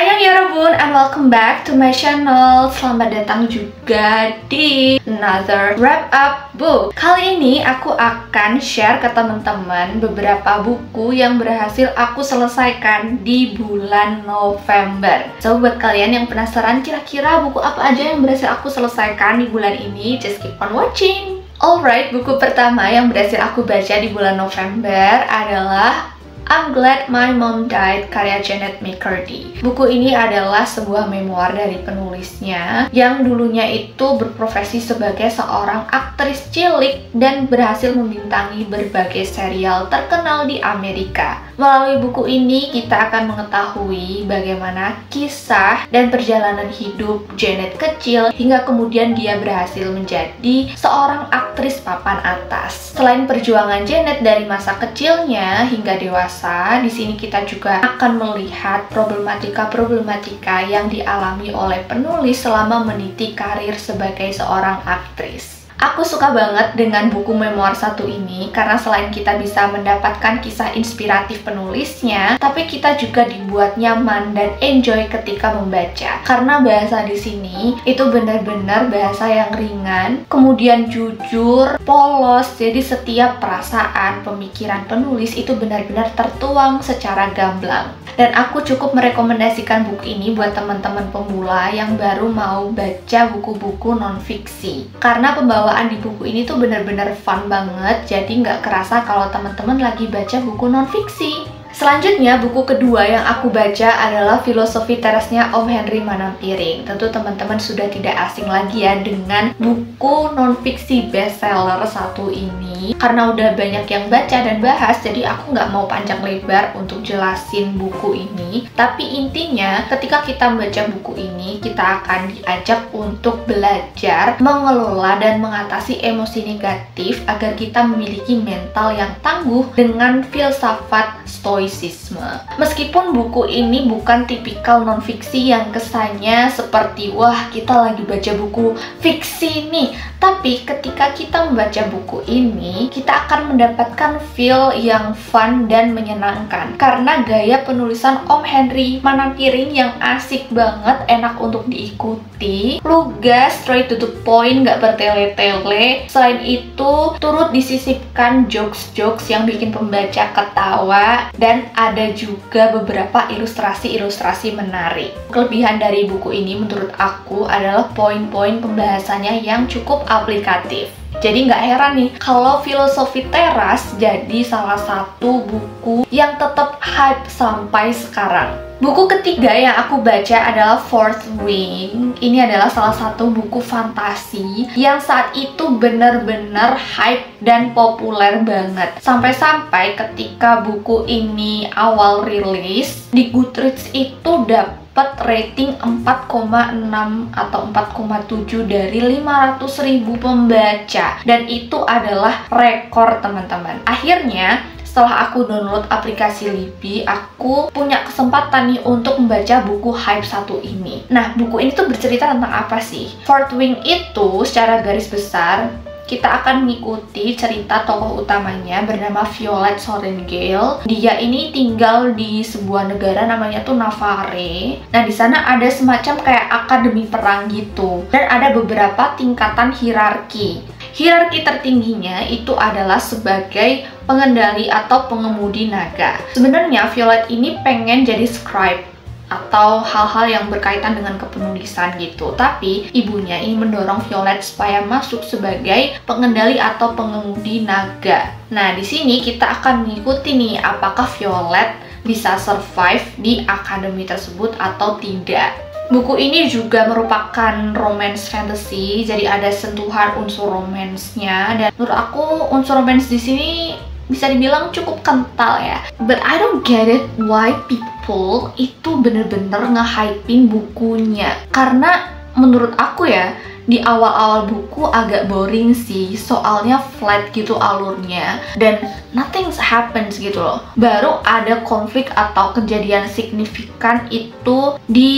Ayang Yorobun and welcome back to my channel. Selamat datang juga di another wrap up book. Kali ini aku akan share ke teman-teman beberapa buku yang berhasil aku selesaikan di bulan November. So buat kalian yang penasaran kira-kira buku apa aja yang berhasil aku selesaikan di bulan ini, just keep on watching. Alright, buku pertama yang berhasil aku baca di bulan November adalah I'm Glad My Mom Died karya Janet McCurdy. Buku ini adalah sebuah memoir dari penulisnya yang dulunya itu berprofesi sebagai seorang aktris cilik dan berhasil membintangi berbagai serial terkenal di Amerika. Melalui buku ini kita akan mengetahui bagaimana kisah dan perjalanan hidup Janet kecil hingga kemudian dia berhasil menjadi seorang aktris papan atas. Selain perjuangan Janet dari masa kecilnya hingga dewasa, di sini kita juga akan melihat problematika-problematika yang dialami oleh penulis selama meniti karir sebagai seorang aktris. Aku suka banget dengan buku memoir satu ini karena selain kita bisa mendapatkan kisah inspiratif penulisnya, tapi kita juga dibuat nyaman dan enjoy ketika membaca. Karena bahasa di sini itu benar-benar bahasa yang ringan, kemudian jujur, polos, jadi setiap perasaan, pemikiran penulis itu benar-benar tertuang secara gamblang. Dan aku cukup merekomendasikan buku ini buat teman-teman pemula yang baru mau baca buku-buku non-fiksi. Karena pembawaan di buku ini tuh bener-bener fun banget, jadi nggak kerasa kalau teman-teman lagi baca buku non-fiksi. Selanjutnya, buku kedua yang aku baca adalah Filosofi Terasnya Om Henry Manampiring. Tentu teman-teman sudah tidak asing lagi ya dengan buku non-fiksi bestseller satu ini. Karena udah banyak yang baca dan bahas, jadi aku nggak mau panjang lebar untuk jelasin buku ini. Tapi intinya, ketika kita membaca buku ini, kita akan diajak untuk belajar mengelola dan mengatasi emosi negatif agar kita memiliki mental yang tangguh dengan filsafat stoicism. Meskipun buku ini bukan tipikal non-fiksi yang kesannya seperti wah kita lagi baca buku fiksi nih, tapi ketika kita membaca buku ini kita akan mendapatkan feel yang fun dan menyenangkan karena gaya penulisan Om Henry Manampiring yang asik banget, enak untuk diikuti, lugas, straight to the point, gak bertele-tele. Selain itu turut disisipkan jokes-jokes yang bikin pembaca ketawa dan ada juga beberapa ilustrasi-ilustrasi menarik. Kelebihan dari buku ini menurut aku adalah poin-poin pembahasannya yang cukup aplikatif. Jadi nggak heran nih kalau Filosofi Teras jadi salah satu buku yang tetap hype sampai sekarang. Buku ketiga yang aku baca adalah Fourth Wing. Ini adalah salah satu buku fantasi yang saat itu benar-benar hype dan populer banget. Sampai-sampai ketika buku ini awal rilis, di Goodreads itu dapat rating 4,6 atau 4,7 dari 500.000 pembaca. Dan itu adalah rekor teman-teman. Akhirnya setelah aku download aplikasi Libby, aku punya kesempatan nih untuk membaca buku hype satu ini. Nah, buku ini tuh bercerita tentang apa sih? Fourth Wing itu secara garis besar kita akan mengikuti cerita tokoh utamanya bernama Violet Sorrengail. Dia ini tinggal di sebuah negara namanya tuh Navarre. Nah, di sana ada semacam kayak akademi perang gitu. Dan ada beberapa tingkatan hierarki. Hierarki tertingginya itu adalah sebagai pengendali atau pengemudi naga. Sebenarnya Violet ini pengen jadi scribe atau hal-hal yang berkaitan dengan kepenulisan gitu. Tapi ibunya ini mendorong Violet supaya masuk sebagai pengendali atau pengemudi naga. Nah, di sini kita akan mengikuti nih apakah Violet bisa survive di akademi tersebut atau tidak. Buku ini juga merupakan romance fantasy, jadi ada sentuhan unsur romance-nya, dan menurut aku unsur romance di sini bisa dibilang cukup kental ya. But I don't get it why people itu bener-bener nge-hypein bukunya. Karena menurut aku ya, di awal-awal buku agak boring sih, soalnya flat gitu alurnya dan nothing happens gitu loh. Baru ada konflik atau kejadian signifikan itu di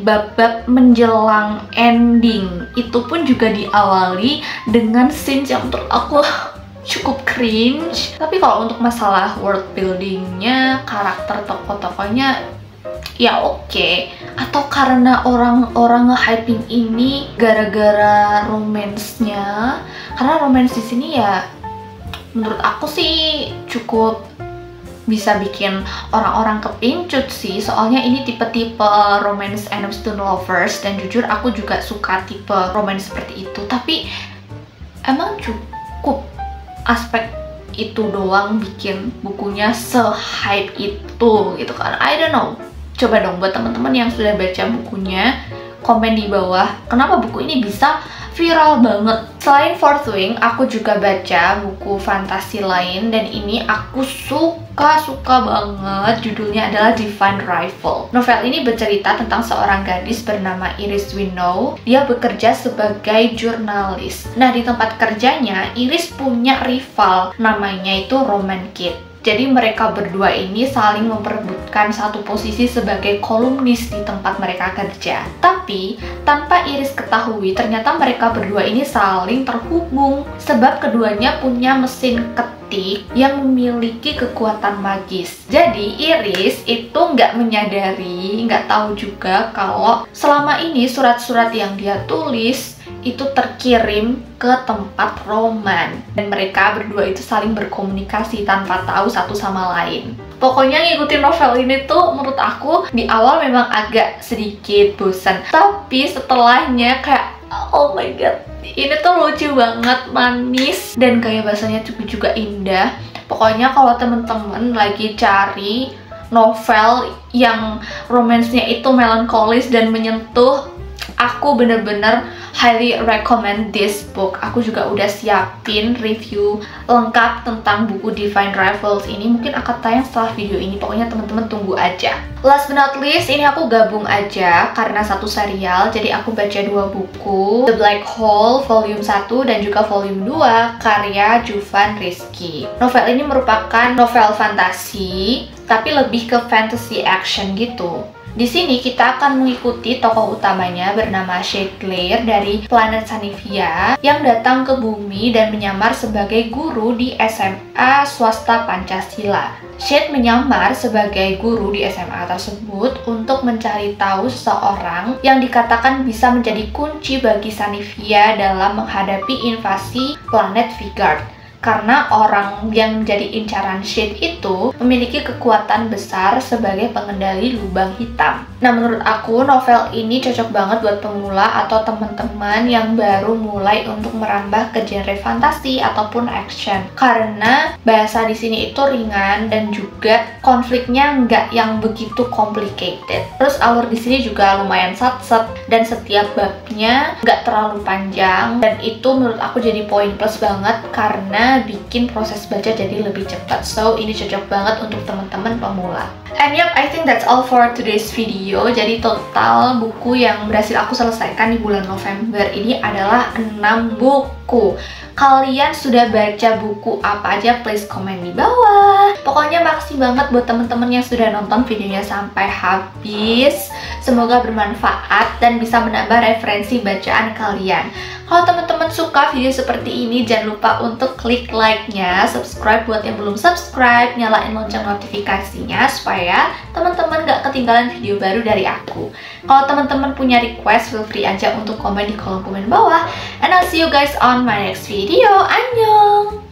bab-bab menjelang ending. Itu pun juga diawali dengan scenes yang menurut aku cukup cringe. Tapi kalau untuk masalah world buildingnya, karakter tokoh-tokohnya ya oke. Atau karena orang-orang nge-hyping ini gara-gara romance-nya. Karena romance di sini ya menurut aku sih cukup bisa bikin orang-orang kepincut sih. Soalnya ini tipe-tipe romance enemies to lovers, dan jujur aku juga suka tipe romance seperti itu. Tapi emang cukup aspek itu doang bikin bukunya se-hype itu gitu kan. I don't know. Coba dong buat teman-teman yang sudah baca bukunya, komen di bawah kenapa buku ini bisa viral banget. Selain Fourth Wing, aku juga baca buku fantasi lain, dan ini aku suka banget. Judulnya adalah Divine Rival. Novel ini bercerita tentang seorang gadis bernama Iris Winnow. Dia bekerja sebagai jurnalis. Nah, di tempat kerjanya Iris punya rival, namanya itu Roman Kid. Jadi mereka berdua ini saling memperebutkan satu posisi sebagai kolumnis di tempat mereka kerja. Tapi tanpa Iris ketahui, ternyata mereka berdua ini saling terhubung sebab keduanya punya mesin ketik yang memiliki kekuatan magis. Jadi Iris itu nggak menyadari, nggak tahu juga kalau selama ini surat-surat yang dia tulis itu terkirim ke tempat Roman, dan mereka berdua itu saling berkomunikasi tanpa tahu satu sama lain. Pokoknya ngikutin novel ini tuh menurut aku di awal memang agak sedikit bosan, tapi setelahnya kayak oh my god, ini tuh lucu banget, manis, dan gaya bahasanya juga indah. Pokoknya kalau temen-temen lagi cari novel yang romansnya itu melankolis dan menyentuh, aku bener-bener highly recommend this book. Aku juga udah siapin review lengkap tentang buku Divine Rivals ini. Mungkin akan tayang setelah video ini. Pokoknya teman-teman tunggu aja. Last but not least, ini aku gabung aja karena satu serial. Jadi aku baca dua buku, The Black Hole Volume 1 dan juga Volume 2 karya Jovan Rizky. Novel ini merupakan novel fantasi, tapi lebih ke fantasy action gitu. Di sini kita akan mengikuti tokoh utamanya bernama Shade Claire dari planet Sanivia yang datang ke bumi dan menyamar sebagai guru di SMA swasta Pancasila. Shade menyamar sebagai guru di SMA tersebut untuk mencari tahu seseorang yang dikatakan bisa menjadi kunci bagi Sanivia dalam menghadapi invasi planet Vigard. Karena orang yang menjadi incaran Shade itu memiliki kekuatan besar sebagai pengendali lubang hitam. Nah, menurut aku novel ini cocok banget buat pemula atau teman-teman yang baru mulai untuk merambah ke genre fantasi ataupun action. Karena bahasa di sini itu ringan dan juga konfliknya nggak yang begitu complicated. Terus alur di sini juga lumayan sat-set dan setiap babnya nggak terlalu panjang, dan itu menurut aku jadi poin plus banget karena bikin proses baca jadi lebih cepat. So ini cocok banget untuk teman-teman pemula. And yep, I think that's all for today's video. Jadi total buku yang berhasil aku selesaikan di bulan November ini adalah 6 buku. Kalian sudah baca buku apa aja? Please komen di bawah. Pokoknya makasih banget buat teman-teman yang sudah nonton videonya sampai habis. Semoga bermanfaat dan bisa menambah referensi bacaan kalian. Kalau teman-teman suka video seperti ini, jangan lupa untuk klik like-nya, subscribe buat yang belum subscribe, nyalain lonceng notifikasinya supaya teman-teman gak ketinggalan video baru dari aku. Kalau teman-teman punya request, feel free aja untuk komen di kolom komen bawah. And I'll see you guys on my next video. Annyeong!